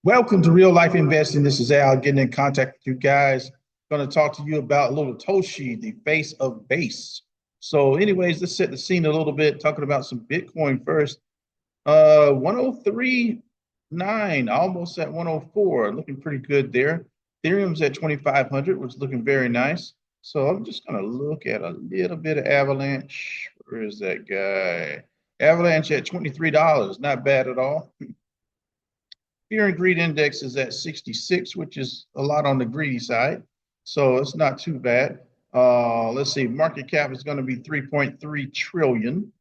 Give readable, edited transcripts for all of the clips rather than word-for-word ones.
Welcome to Real Life Investing. This is Al getting in contact with you guys. Going to talk to you about a little Toshi, the face of base. So, anyways, let's set the scene a little bit, talking about some Bitcoin first. 103.9, almost at 104, looking pretty good there. Ethereum's at 2,500, which is looking very nice. So I'm just going to look at a little bit of Avalanche. Where is that guy? Avalanche at $23, not bad at all. Fear and greed index is at 66, which is a lot on the greedy side. So it's not too bad. Let's see, market cap is going to be 3.3 trillion.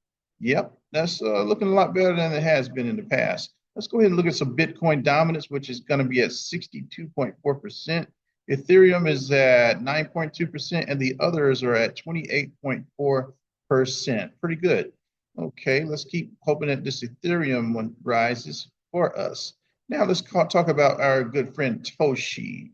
Yep, that's looking a lot better than it has been in the past. Let's go ahead and look at some Bitcoin dominance, which is going to be at 62.4%. Ethereum is at 9.2%, and the others are at 28.4%. Pretty good. Okay, let's keep hoping that this Ethereum one rises for us. Now let's talk about our good friend Toshi.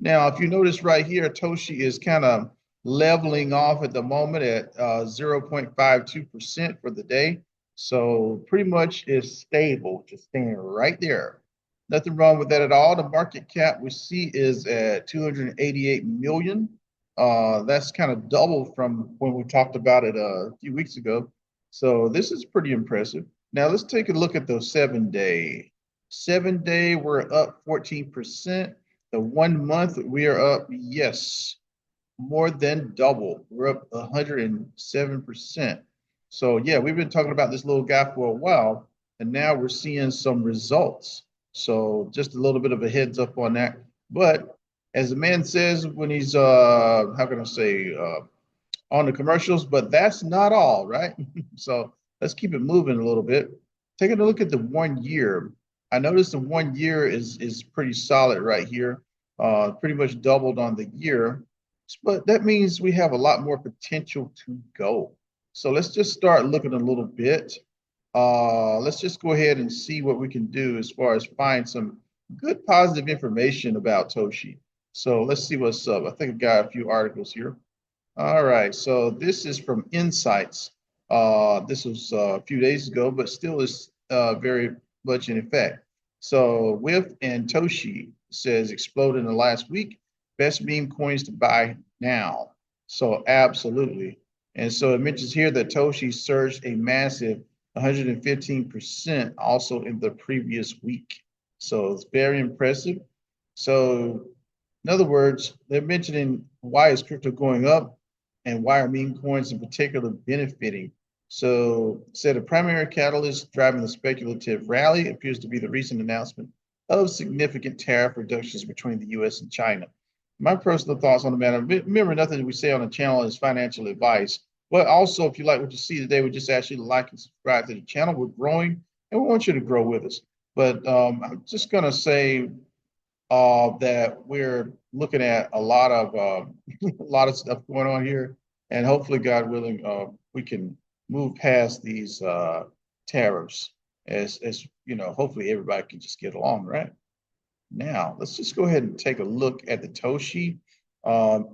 Now, if you notice right here, Toshi is kind of leveling off at the moment at 0.52% for the day. So pretty much is stable, just staying right there. Nothing wrong with that at all. The market cap we see is at 288 million. That's kind of double from when we talked about it a few weeks ago. So this is pretty impressive. Now let's take a look at the 7-day. 7-day, we're up 14%. The 1 month, we are up, yes, more than double. We're up 107%. So yeah, we've been talking about this little guy for a while, and now we're seeing some results. So just a little bit of a heads up on that. But as the man says when he's how can I say on the commercials, but that's not all, right? So let's keep it moving a little bit. Taking a look at the 1 year. I noticed the 1 year is pretty solid right here, pretty much doubled on the year, but that means we have a lot more potential to go. So let's just start looking a little bit. Let's just go ahead and see what we can do as far as find some good positive information about Toshi. So let's see what's up. I think I've got a few articles here. All right, so this is from Insights. This was a few days ago, but still is very much in effect. So WIF and Toshi says exploded in the last week. Best meme coins to buy now. So absolutely. And so it mentions here that Toshi surged a massive 115% also in the previous week. So it's very impressive. So in other words, they're mentioning why is crypto going up and why are meme coins in particular benefiting. So said a primary catalyst driving the speculative rally appears to be the recent announcement of significant tariff reductions between the U.S. and China. My personal thoughts on the matter, remember nothing we say on the channel is financial advice, but also if you like what you see today, we just ask you to like and subscribe to the channel. We're growing and we want you to grow with us. But I'm just going to say that we're looking at a lot of a lot of stuff going on here, and hopefully, God willing, we can move past these tariffs as you know. Hopefully, everybody can just get along, right? Now, let's just go ahead and take a look at the Toshi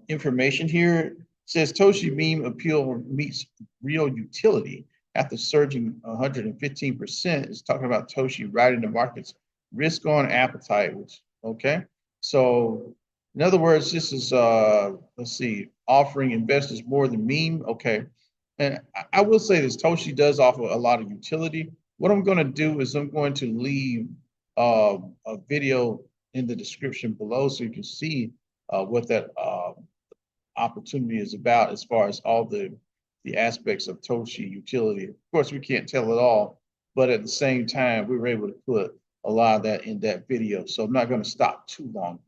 information here. It says Toshi meme appeal meets real utility after surging 115%. It's talking about Toshi riding the market's risk on appetite, which okay. So in other words, this is let's see, offering investors more than meme. Okay. And I will say this, Toshi does offer a lot of utility. What I'm going to do is I'm going to leave a video in the description below so you can see what that opportunity is about as far as all the aspects of Toshi utility. Of course, we can't tell it all, but at the same time, we were able to put a lot of that in that video. So I'm not going to stop too long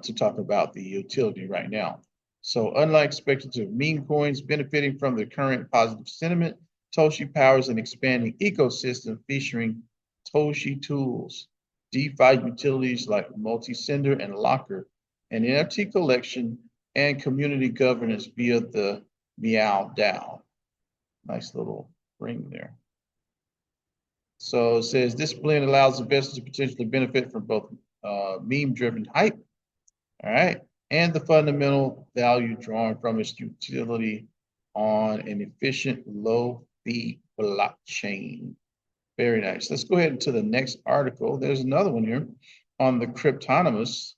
to talk about the utility right now. So unlike speculative meme coins benefiting from the current positive sentiment, Toshi powers an expanding ecosystem featuring Toshi tools, DeFi utilities like multi-sender and locker, an NFT collection, and community governance via the Meow DAO. Nice little ring there. So it says this blend allows investors to potentially benefit from both meme-driven hype, all right, and the fundamental value drawn from its utility on an efficient, low-fee blockchain. Very nice. Let's go ahead to the next article. There's another one here on the Cryptonomist.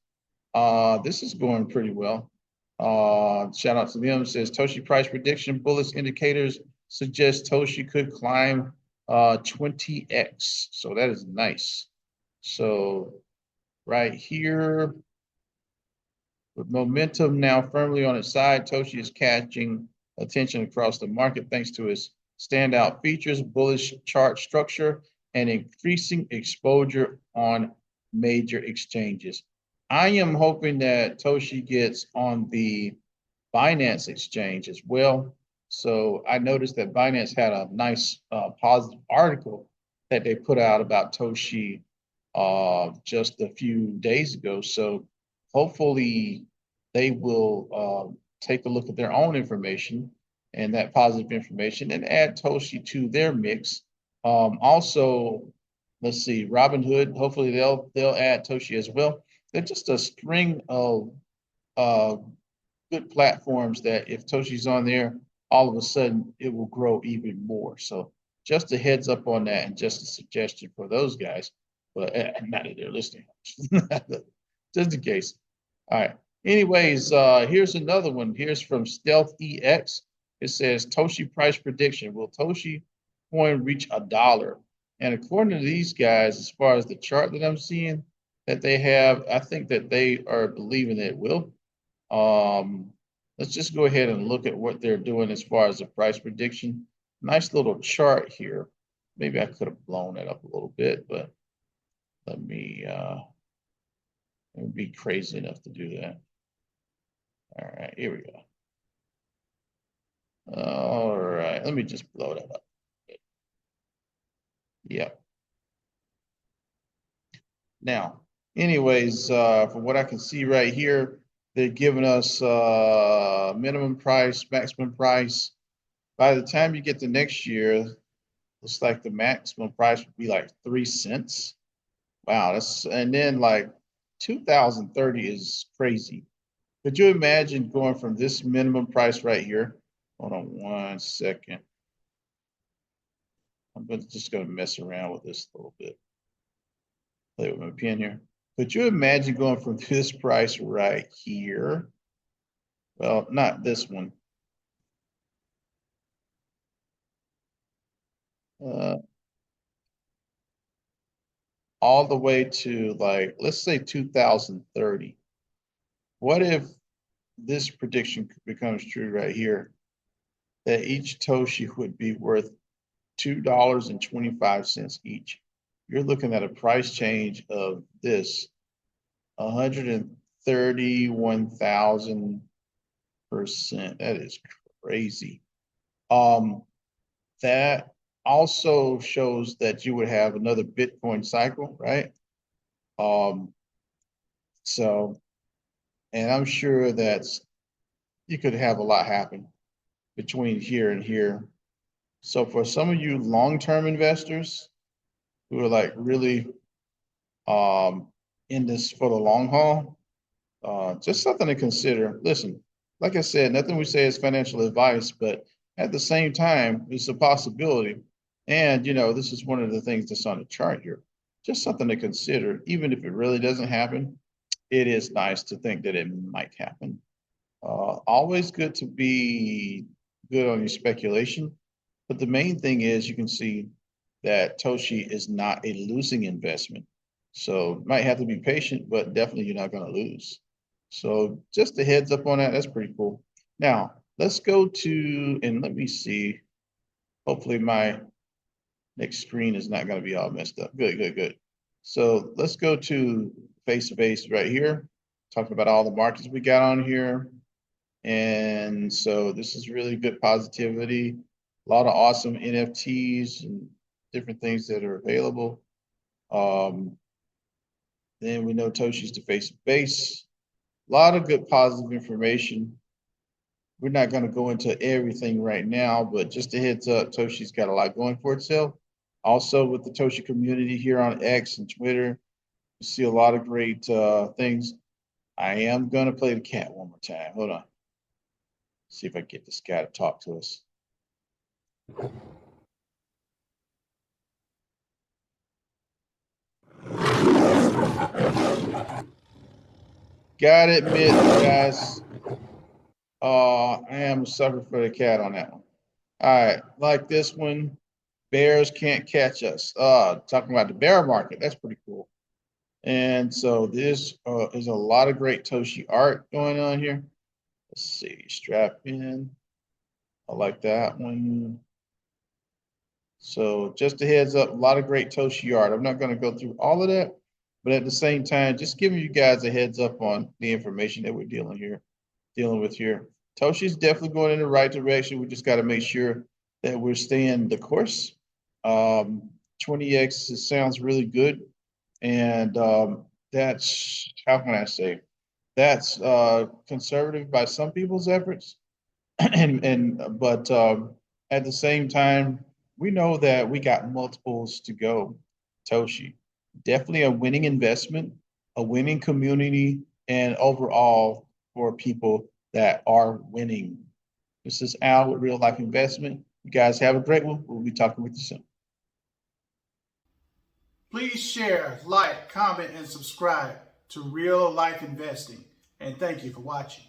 This is going pretty well. Shout out to them. It says Toshi price prediction bullish indicators suggest Toshi could climb 20x. So that is nice. So right here, with momentum now firmly on its side, Toshi is catching attention across the market thanks to its standout features, bullish chart structure, and increasing exposure on major exchanges. I am hoping that Toshi gets on the Binance exchange as well. So I noticed that Binance had a nice positive article that they put out about Toshi just a few days ago. So hopefully they will take a look at their own information and that positive information and add Toshi to their mix. Also, let's see, Robinhood. Hopefully they'll add Toshi as well. They're just a string of uh, good platforms that if Toshi's on there, all of a sudden it will grow even more. So just a heads up on that and just a suggestion for those guys. But not that they're listening, just in case. All right. Anyways, here's another one. Here's from Stealth EX. It says Toshi price prediction. Will Toshi coin reach $1? And according to these guys, as far as the chart that I'm seeing that they have, I think that they are believing that it will. Let's just go ahead and look at what they're doing as far as the price prediction. Nice little chart here. Maybe I could have blown it up a little bit, but let me it would be crazy enough to do that. All right, here we go. All right, let me just blow that up. Yeah. Now, anyways, from what I can see right here, they're giving us minimum price, maximum price. By the time you get to next year, looks like the maximum price would be like 3 cents. Wow, and then like 2030 is crazy. Could you imagine going from this minimum price right here? Hold on 1 second. I'm just going to mess around with this a little bit. Play with my pen here. Could you imagine going from this price right here? Well, not this one. All the way to like, let's say 2030. What if this prediction becomes true right here? That each Toshi would be worth $2.25 each. You're looking at a price change of this 131,000%. That is crazy. That also shows that you would have another Bitcoin cycle, right? So, and I'm sure that you could have a lot happen between here and here. So for some of you long-term investors who are like really in this for the long haul, just something to consider. Listen, like I said, nothing we say is financial advice, but at the same time, it's a possibility. And, you know, this is one of the things that's on the chart here. Just something to consider. Even if it really doesn't happen, it is nice to think that it might happen. Always good to be good on your speculation. But the main thing is you can see that Toshi is not a losing investment. So might have to be patient, but definitely you're not going to lose. So just a heads up on that. That's pretty cool. Now, let's go to, and let me see. Hopefully my next screen is not going to be all messed up. Good, good, good. So let's go to face-to-face right here. Talking about all the markets we got on here. And so this is really good positivity. A lot of awesome NFTs and different things that are available. Then we know Toshi's the face of base. A lot of good positive information. We're not going to go into everything right now, but just a heads up, Toshi's got a lot going for itself. Also with the Toshi community here on X and Twitter, you see a lot of great things. I am going to play the cat one more time. Hold on. See if I can get this guy to talk to us. Gotta admit, guys, I am a sucker for the cat on that one. All right, like this one, bears can't catch us. Talking about the bear market, that's pretty cool. And so this is a lot of great Toshi art going on here. Let's see, strap in. I like that one. So just a heads up, a lot of great Toshi art. I'm not going to go through all of that, but at the same time, just giving you guys a heads up on the information that we're dealing with here. Toshi's definitely going in the right direction. We just got to make sure that we're staying the course. 20x sounds really good, and that's, how can I say, that's conservative by some people's efforts, but at the same time, we know that we got multiples to go. Toshi, definitely a winning investment, a winning community, and overall for people that are winning. This is Al with Real Life Investment. You guys have a great one. We'll be talking with you soon. Please share, like, comment, and subscribe to Real Life Investing. And thank you for watching.